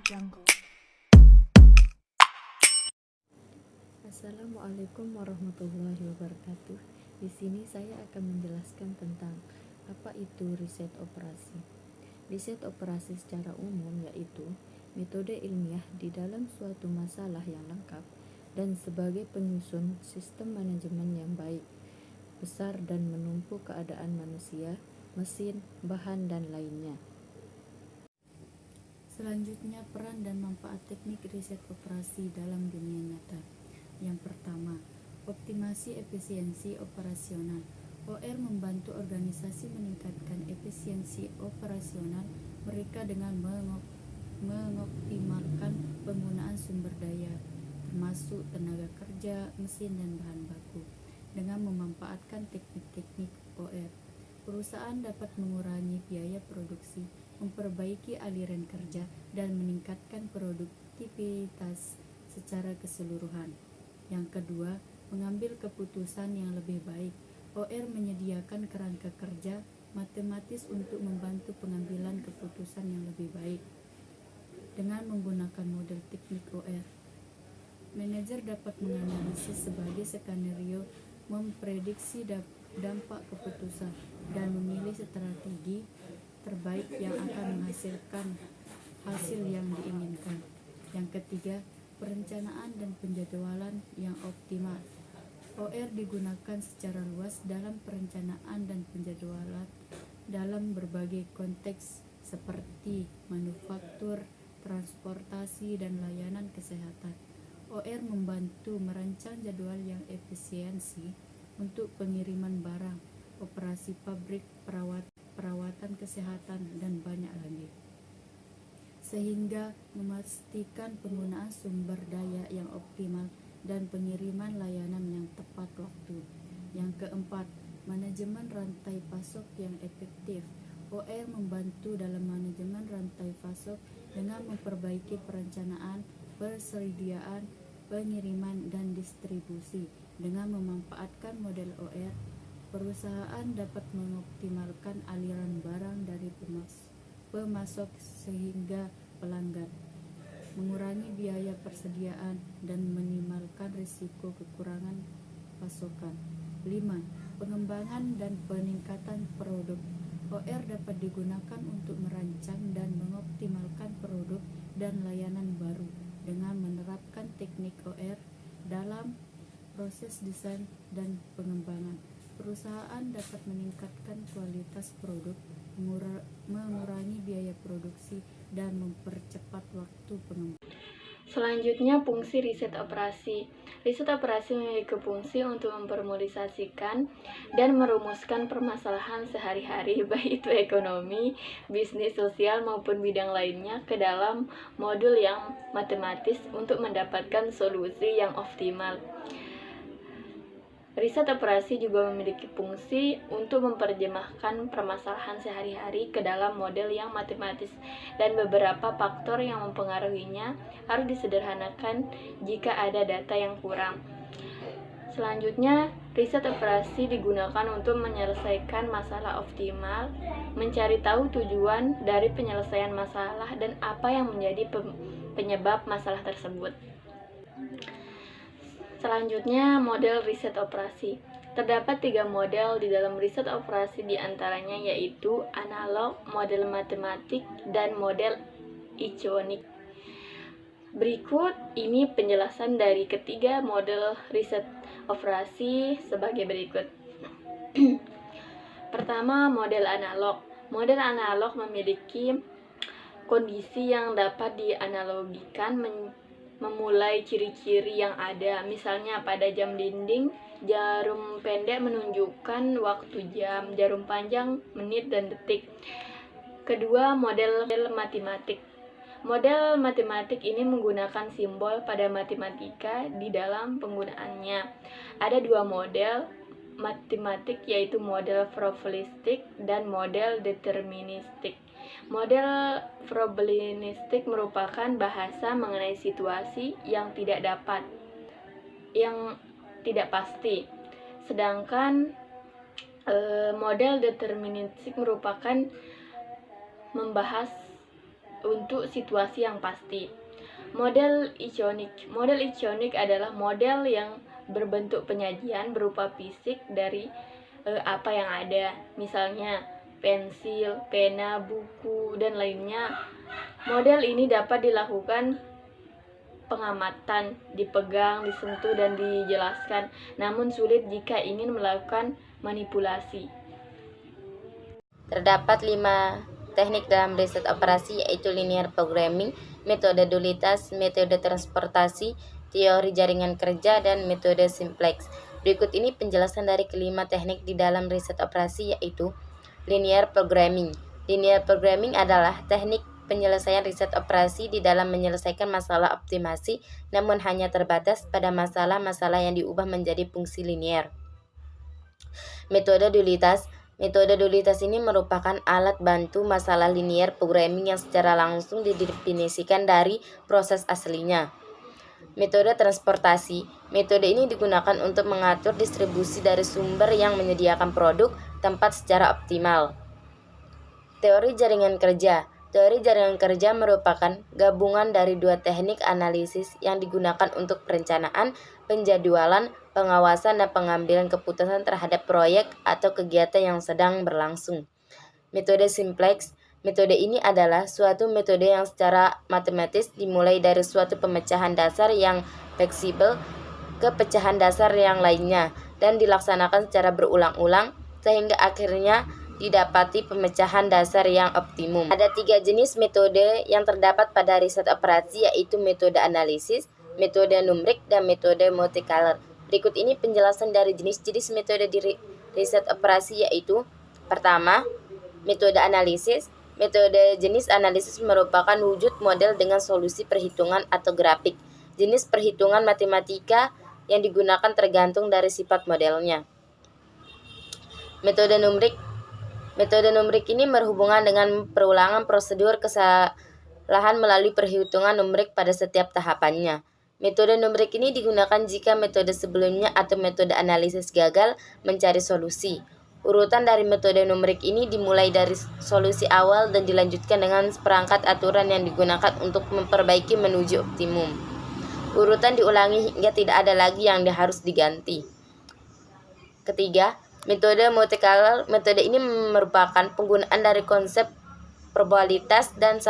Jungle. Assalamualaikum warahmatullahi wabarakatuh. Di sini saya akan menjelaskan tentang apa itu riset operasi. Riset operasi secara umum yaitu metode ilmiah di dalam suatu masalah yang lengkap dan sebagai penyusun sistem manajemen yang baik, besar dan menumpuk keadaan manusia, mesin, bahan, dan lainnya. Selanjutnya, peran dan manfaat teknik riset operasi dalam dunia nyata. Yang pertama, optimasi efisiensi operasional. OR membantu organisasi meningkatkan efisiensi operasional mereka dengan mengoptimalkan penggunaan sumber daya, termasuk tenaga kerja, mesin, dan bahan baku, dengan memanfaatkan teknik-teknik OR. Perusahaan dapat mengurangi biaya produksi, memperbaiki aliran kerja, dan meningkatkan produktivitas secara keseluruhan. Yang kedua, mengambil keputusan yang lebih baik. OR menyediakan kerangka kerja matematis untuk membantu pengambilan keputusan yang lebih baik. Dengan menggunakan model teknik OR, manajer dapat menganalisis sebagai skenario, memprediksi dampak keputusan, dan memilih strategi terbaik yang akan menghasilkan hasil yang diinginkan. Yang ketiga, perencanaan dan penjadwalan yang optimal. OR digunakan secara luas dalam perencanaan dan penjadwalan dalam berbagai konteks seperti manufaktur, transportasi, dan layanan kesehatan. OR membantu merancang jadwal yang efisiensi untuk pengiriman barang, operasi pabrik, perawatan kesehatan, dan banyak lagi, sehingga memastikan penggunaan sumber daya yang optimal dan pengiriman layanan yang tepat waktu. Yang keempat, manajemen rantai pasok yang efektif. OR membantu dalam manajemen rantai pasok dengan memperbaiki perencanaan, persediaan, pengiriman, dan distribusi. Dengan memanfaatkan model OR, perusahaan dapat mengoptimalkan aliran barang dari pemasok sehingga pelanggan, mengurangi biaya persediaan, dan meminimalkan risiko kekurangan pasokan. 5. Pengembangan dan peningkatan produk. OR dapat digunakan untuk merancang dan mengoptimalkan produk dan layanan baru. Dengan menerapkan teknik OR dalam proses desain dan pengembangan, perusahaan dapat meningkatkan kualitas produk, mengurangi biaya produksi, dan mempercepat waktu pengembangan. Selanjutnya, fungsi riset operasi. Riset operasi memiliki fungsi untuk memformulasikan dan merumuskan permasalahan sehari-hari, baik itu ekonomi, bisnis, sosial, maupun bidang lainnya ke dalam modul yang matematis untuk mendapatkan solusi yang optimal. Riset operasi juga memiliki fungsi untuk menerjemahkan permasalahan sehari-hari ke dalam model yang matematis, dan beberapa faktor yang mempengaruhinya harus disederhanakan jika ada data yang kurang. Selanjutnya, riset operasi digunakan untuk menyelesaikan masalah optimal, mencari tahu tujuan dari penyelesaian masalah dan apa yang menjadi penyebab masalah tersebut. Selanjutnya, model riset operasi. Terdapat 3 model di dalam riset operasi, diantaranya yaitu analog, model matematik, dan model iconik. Berikut ini penjelasan dari ketiga model riset operasi sebagai berikut. Pertama, model analog. Model analog memiliki kondisi yang dapat dianalogikan memulai ciri-ciri yang ada, misalnya pada jam dinding, jarum pendek menunjukkan waktu jam, jarum panjang menit dan detik. Kedua, model matematik. Model matematik ini menggunakan simbol pada matematika di dalam penggunaannya. Ada 2 model matematik, yaitu model probabilistik dan model deterministik. Model probabilistik merupakan bahasa mengenai situasi yang tidak pasti. Sedangkan model deterministik merupakan membahas untuk situasi yang pasti. Model iconik adalah model yang berbentuk penyajian berupa fisik dari apa yang ada, misalnya pensil, pena, buku, dan lainnya. Model ini dapat dilakukan pengamatan, dipegang, disentuh, dan dijelaskan, namun sulit jika ingin melakukan manipulasi. Terdapat 5 teknik dalam riset operasi, yaitu linear programming, metode dualitas, metode transportasi, teori jaringan kerja, dan metode simplex. Berikut ini penjelasan dari kelima teknik di dalam riset operasi, yaitu linear programming. Linear programming adalah teknik penyelesaian riset operasi di dalam menyelesaikan masalah optimasi, namun hanya terbatas pada masalah-masalah yang diubah menjadi fungsi linear. Metode dualitas. Metode dualitas ini merupakan alat bantu masalah linear programming yang secara langsung didefinisikan dari proses aslinya. Metode transportasi. Metode ini digunakan untuk mengatur distribusi dari sumber yang menyediakan produk tempat secara optimal. Teori jaringan kerja. Teori jaringan kerja merupakan gabungan dari dua teknik analisis yang digunakan untuk perencanaan, penjadwalan, pengawasan, dan pengambilan keputusan terhadap proyek atau kegiatan yang sedang berlangsung. Metode simplex. Metode ini adalah suatu metode yang secara matematis dimulai dari suatu pemecahan dasar yang fleksibel ke pecahan dasar yang lainnya dan dilaksanakan secara berulang-ulang sehingga akhirnya didapati pemecahan dasar yang optimum. Ada 3 jenis metode yang terdapat pada riset operasi, yaitu metode analisis, metode numerik, dan metode Monte Carlo. Berikut ini penjelasan dari jenis-jenis metode di riset operasi, yaitu pertama, metode analisis. Metode jenis analisis merupakan wujud model dengan solusi perhitungan atau grafik. Jenis perhitungan matematika yang digunakan tergantung dari sifat modelnya. Metode numerik. Metode numerik ini berhubungan dengan perulangan prosedur kesalahan melalui perhitungan numerik pada setiap tahapannya. Metode numerik ini digunakan jika metode sebelumnya atau metode analisis gagal mencari solusi. Urutan dari metode numerik ini dimulai dari solusi awal dan dilanjutkan dengan seperangkat aturan yang digunakan untuk memperbaiki menuju optimum. Urutan diulangi hingga tidak ada lagi yang harus diganti. Ketiga, metode Monte Carlo. Metode ini merupakan penggunaan dari konsep probabilitas dan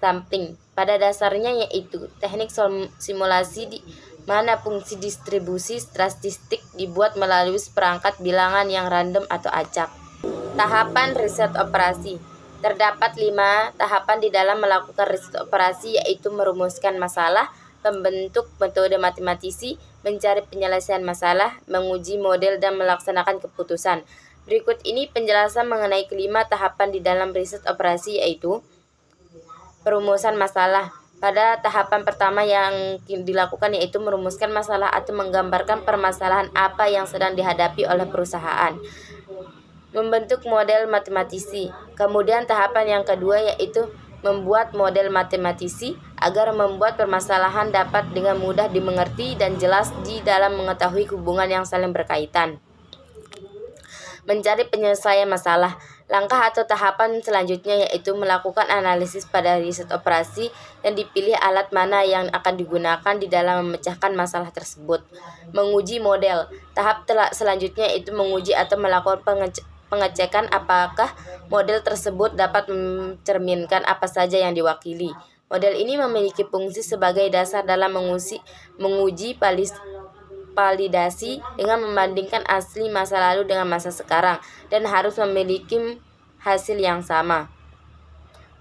sampling. Pada dasarnya yaitu teknik simulasi di mana fungsi distribusi statistik dibuat melalui seperangkat bilangan yang random atau acak. Tahapan riset operasi. Terdapat 5 tahapan di dalam melakukan riset operasi, yaitu merumuskan masalah, membentuk metode matematisi, mencari penyelesaian masalah, menguji model, dan melaksanakan keputusan. Berikut ini penjelasan mengenai kelima tahapan di dalam riset operasi, yaitu perumusan masalah. Pada tahapan pertama yang dilakukan yaitu merumuskan masalah atau menggambarkan permasalahan apa yang sedang dihadapi oleh perusahaan. Membentuk model matematisi. Kemudian tahapan yang kedua yaitu membuat model matematisi agar membuat permasalahan dapat dengan mudah dimengerti dan jelas di dalam mengetahui hubungan yang saling berkaitan. Mencari penyelesaian masalah. Langkah atau tahapan selanjutnya yaitu melakukan analisis pada riset operasi dan dipilih alat mana yang akan digunakan di dalam memecahkan masalah tersebut. Menguji model. Tahap selanjutnya yaitu menguji atau melakukan pengecekan apakah model tersebut dapat mencerminkan apa saja yang diwakili. Model ini memiliki fungsi sebagai dasar dalam menguji validasi dengan membandingkan asli masa lalu dengan masa sekarang dan harus memiliki hasil yang sama.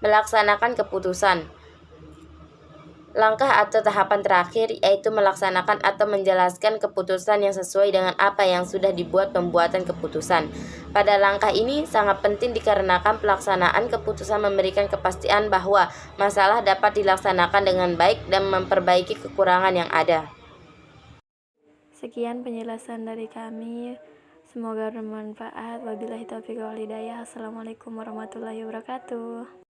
Melaksanakan keputusan. Langkah atau tahapan terakhir yaitu melaksanakan atau menjelaskan keputusan yang sesuai dengan apa yang sudah dibuat pembuatan keputusan. Pada langkah ini sangat penting dikarenakan pelaksanaan keputusan memberikan kepastian bahwa masalah dapat dilaksanakan dengan baik dan memperbaiki kekurangan yang ada. Sekian penjelasan dari kami. Semoga bermanfaat. Wabillahi taufiq wal hidayah. Assalamualaikum warahmatullahi wabarakatuh.